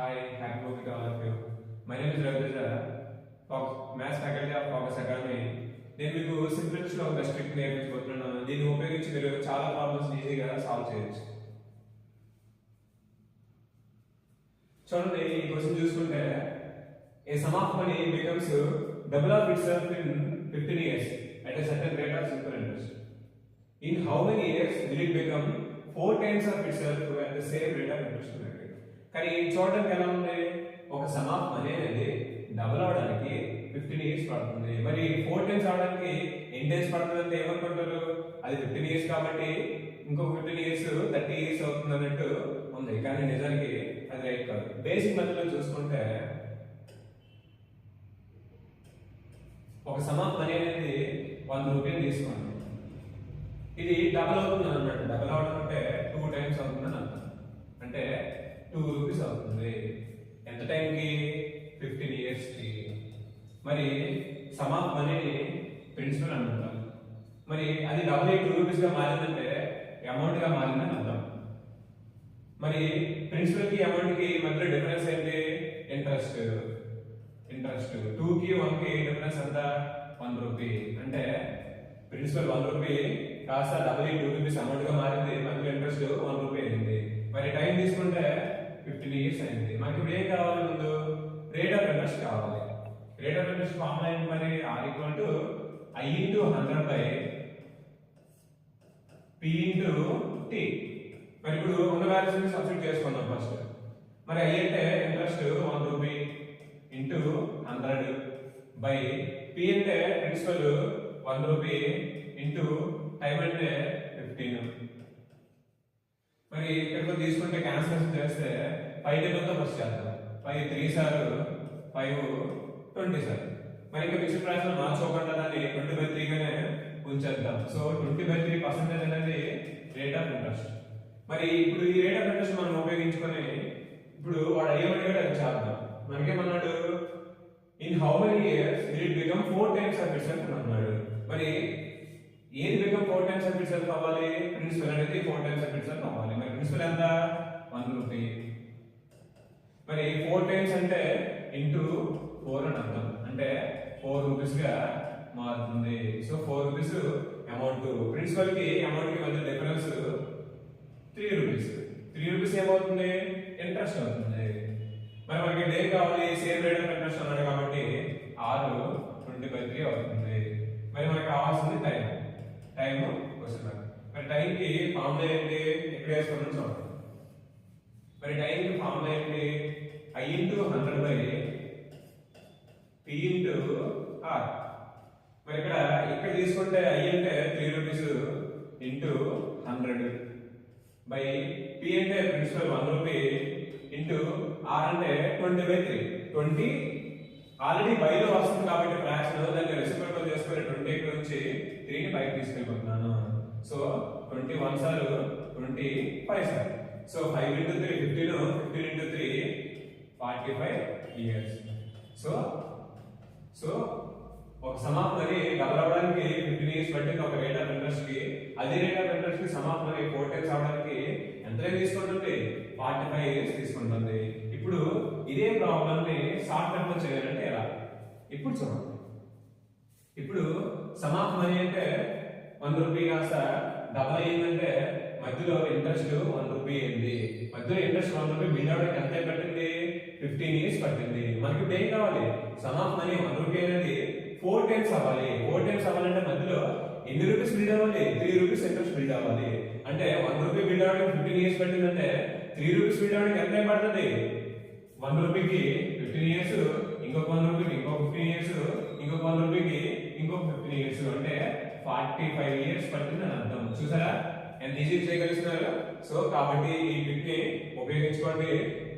Hi, happy birthday to all of you. My name is Ravindra, Maths faculty of Focus Academy. నేను మీకు simplex లో ఒక trick నేర్పించబోతున్నాను. దీన్ని ఉపయోగించి మీరు చాలా ప్రాబ్లమ్స్ ఈజీగా సాల్వ్ చేయొచ్చు. చూడండి, ఈ క్వశ్చన్ చూసుకుంటే a sum of money becomes double of itself in 15 years at a certain rate of simple interest. In how many years will it become 4 times of itself at the same rate of interest? కానీ చూడడానికి ఎలా ఉంది, ఒక some of money అనేది double అవడానికి 15 years పడుతుంది. మరి 4 times అవడానికి ఎన్ని డేస్ పడుతుంది అంటే ఏమనుకుంటారు, అది 15 years కాబట్టి ఇంకొక 15 years 30 years అవుతుంది అన్నట్టు ఉంది. కానీ నిజానికి అది రైట్ కాదు. బేసిక్ మెథడ్ చూసుకుంటే ఒక సమ్ ఆఫ్ మనీ అనేది 100 రూపాయలు తీసుకోండి. ఇది డబుల్ అవుతుంది అన్నమాట. డబుల్ అవడం అంటే 2 times అవుతుందని అర్థం. అంటే 2 రూపీస్ అవుతుంది. ఎంత టైంకి? 15 years కి. మరి సమ్ ఆఫ్ మనీని ప్రిన్సిపల్ అంటాం. మరి అది డబుల్ 2 రూపీస్ గా మారిందంటే అమౌంట్ గా మారిందని అర్థం. మరి ప్రిన్సిపల్ కి అమౌంట్ కి మధ్య డిఫరెన్స్ ఏంటి? ఇంట్రెస్ట్. 2 కి 1 కి డిఫరెన్స్ ఎంత? 1 రూపీ. అంటే ప్రిన్సిపల్ 1 రూపీ కాస్త డబుల్ 2 రూపీస్ అమౌంట్ గా మారింది. మధ్య ఇంట్రెస్ట్ 1 రూపీ అయింది. మరి టైం తీసుకుంటే 15 years అయింది. మనకి ఇప్పుడు ఏం కావాలి? ముందు రేట్ ఆఫ్ ఇంట్రెస్ట్ కావాలి. రేట్ ఆఫ్ ఇంట్రెస్ట్ ఫార్ములా ఏంటి? మరి R equal to I into 100 by P into T. మరి ఇప్పుడు ఉన్న వాల్యూస్ ని సబ్స్టిట్యూట్ చేసుకుందాం ఫస్ట్. మరి I అంటే interest 1 rupee into 100 by P అంటే ప్రిన్సిపల్ 1 రూపీ ఇంటూ టైం అంటే 15. మరి ఇక్కడ తీసుకుంటే క్యాన్సిలేషన్ చేస్తే 5 టేబుల్తో ఫస్ట్ చేద్దాం. 5 3 సార్లు 5 20 సార్లు. మరి ఇంకా మిక్స్డ్ ఫ్రాక్షన్ మార్చుకోకుండా దాన్ని 20/3 గానే ఉంచేద్దాం. సో 20/3% అనేది రేట్ ఆఫ్ ఇంట్రెస్ట్. మరి ఇప్పుడు ఈ రేట్ ఆఫ్ ఇంట్రెస్ట్ మనం ఉపయోగించుకొని ఇప్పుడు వాడు అయ్యేవాడిగా అది చేద్దాం. మనకేమన్నాడు? In how many years will it become 4 times of itself అని అన్నాడు. మరి ఏది బికమ్ 4 times ఆఫ్ ఇట్సెల్ఫ్ అవ్వాలి? ప్రిన్సిపల్ అనేది 4 times ఆఫ్ ఇట్సెల్ఫ్ అవ్వాలి. మరి ప్రిన్సిపల్ ఎంత? 1 రూపీ. మరి 4 times అంటే ఇంటూ 4 అని అర్థం. అంటే 4 రూపీస్ గా మారుతుంది. So 4 rupees amount. ప్రిన్సిపల్ కి అమౌంట్ కి మధ్య డిఫరెన్స్ 3 రూపీస్. 3 రూపీస్ ఏమవుతుంది? ఇంట్రెస్ట్ అవుతుంది. మరి మనకి డే కావాలి, సేమ్ రేట్ ఆఫ్ ఇంట్రెస్ట్ అన్నాడు కాబట్టి R 20/3 అవుతుంది. మరి మనకి కావాల్సింది టైం. క్వశ్చన్. మరి టైం కి ఫార్ములా ఏంటి? ఇక్కడ వేసుకున్నాం చూడండి. మరి టైం కి ఫార్ములా ఏంటి? I into 100 by P into R. మరి ఇక్కడ తీసుకుంటే I అంటే 3 రూపీస్ ఇంటూ 100 బై P అంటే ప్రిన్సిపల్ 1 రూపీ ఇంటూ R అంటే 20/3. 20 ఆల్రెడీ బైలో వస్తుంది కాబట్టి ఫ్రాక్షన్ దాన్ని రెసిప్రోకల్ చేసుకొని 20 ఇక్కడ నుంచి 3 ని పైకి తీసుకెళ్ళిపోతున్నాను. సో 21 సార్లు 25 సార్లు. So 5 into 3 15. 15 into 3 45 years. So ఒక సమ్ ఆఫ్ మనీ డబుల్ అవడానికి 15 years పట్టింది ఒక రేట్ ఆఫ్ ఇంట్రెస్ట్ కి. అదే రేట్ ఆఫ్ ఇంట్రెస్ట్ కి సమ్ ఆఫ్ మనీ 4 times అవడానికి ఎంత టైం తీసుకుంటుంది? 45 years తీసుకుంటుంది. ఇప్పుడు ఇదే ప్రాబ్లమ్ ని షార్ట్ కట్ లో చేయాలంటే ఎలా? ఇప్పుడు చూడండి. ఇప్పుడు సమ్ ఆఫ్ మనీ అంటే 1 రూపీ కాస్త డబుల్ అయిందంటే మధ్యలో ఇంట్రెస్ట్ 1 రూపీ అయింది. మధ్యలో ఇంట్రెస్ట్ 1 రూపీ బిల్ అవడానికి ఎంత పట్టింది? 15 years పట్టింది. మనకి ఇప్పుడు ఏం కావాలి? సమ్ ఆఫ్ మనీ 1 రూపీ అనేది 4 times అవ్వాలి. 4 times అవ్వాలంటే మధ్యలో ఎన్ని రూపీస్ బిల్డ్ అవ్వాలి? 3 రూపీస్ ఇంట్రెస్ట్ బిల్డ్ అవ్వాలి. అంటే 1 రూపీ బిల్డ్ అవడానికి 15 years పట్టిందంటే 3 రూపీస్ బిల్డ్ అవడానికి ఎంత టైం పడుతుంది? 1 రూపీకి 15 years, ఇంకొక 1 రూపీకి ఇంకొక 15 years, ఇంకొక 1 రూపీకి ఇంకొక 15 years. అంటే 45 years పట్టింది అని అర్థం. చూసారా ఎంత ఈజీ చేయగలుగుతున్నారు? సో కాబట్టి ఈ ట్రిక్ ని ఉపయోగించుకోండి.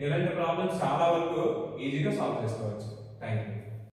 ఇలాంటి ప్రాబ్లమ్స్ చాలా వరకు ఈజీగా సాల్వ్ చేసుకోవచ్చు. Thank you.